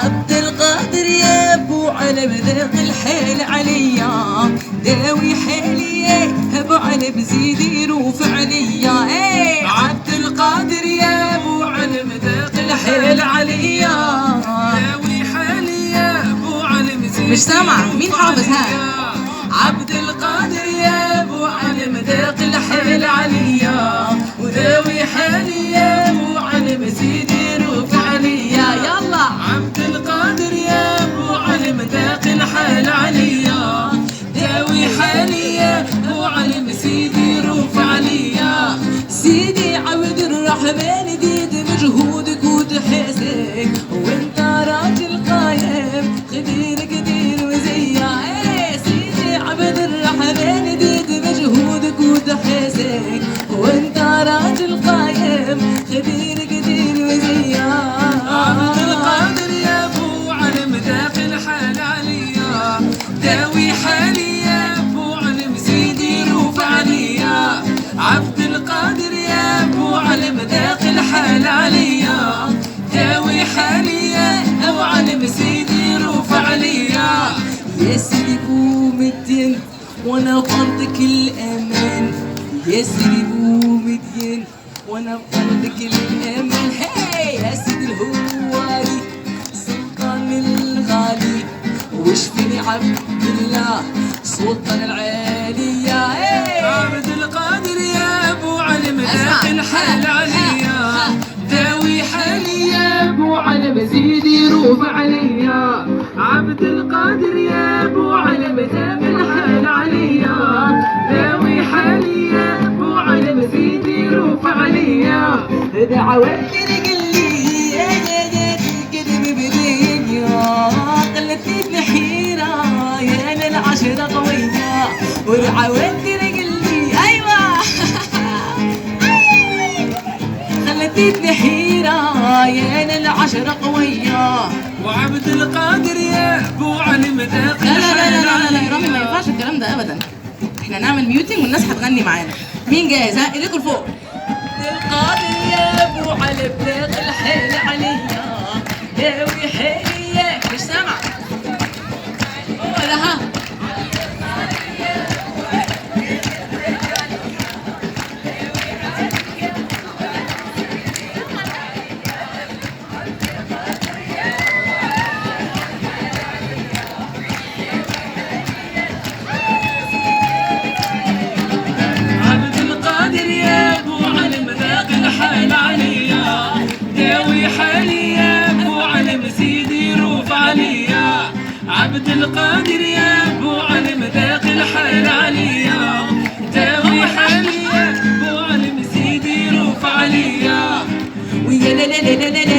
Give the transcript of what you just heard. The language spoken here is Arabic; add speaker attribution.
Speaker 1: عبد القادر يا ابو علم ذاق الحيل عليا، داوي حيلي يا ابو علم زيدي روف عليا. ايه عبد القادر يا ابو علم ذاق الحيل عليا، داوي حيلي يا ابو علم زيدي. مش سامع مين حافظها؟ عبد القادر يا ابو علم ذاق الحيل عليا، وداوي حالي يا ابو علم زيدي روف عليا. يلا عبد القادر يا ابو علم ذاق الحيل عليا، داوي حالي يا ابو علم زيدي روف عليا. سيدي عبد الرحمن ديد مجهودك وتحسك، وانت راجل قايم خدير قدير وزيا. ايه سيدي عبد الرحمن ديد مجهودك وتحسك، وانت راجل قايم خدير قدير وزيا. عبد القادر يا ابو علم ذاق الحال عليا، داوي حالي يا ابو علم زيدي روف عليا. عبد القادر يا ابو علم ذاق الحال عليا، داوي حالي يا ابو علم زيدي روف عليا. يا سيدي قوم الدين وانا بأرضك الامان، يا سيدي قوم الدين وانا بأرضك الامان. هاي يا سيدي الهواري سلطان الغالي، واشفني عبد الله سلطان العالية. عبد القادر يا ابو علم ذاق الحال عليا، داوي حالي يا ابو علم زيدي روف عليا. عبد القادر يا ابو علم ذاق الحال عليا، داوي حالي يا ابو علم زيدي روف عليا. دعوتني رجلي يا كذب بدنيا، خلتني حيرة يا انا العشرة قوية، ورعوتني رجلي ايوه خلتني حيرة يا انا العشرة قوية. وعبد القادر يا ابو علم ذاق الحال. لا لا لا لا لا يا رامي ما ينفعش الكلام ده ابدا، احنا نعمل ميوتنج والناس هتغني معانا. مين جاهز؟ ها ايديكم لفوق. عبد القادر يا ابو علم ذاق الحال عليا، داوي حالي. مش سامع هو ده. ها عبد القادر يا ابو علم ذاق الحال عليا، داوي حالي يا ابو علم زيدي روف عليا. عبد القادر يا ابو علم ذاق الحال عليا، داوي حالي يا ابو علم زيدي روف عليا. ويا لا لا لا لا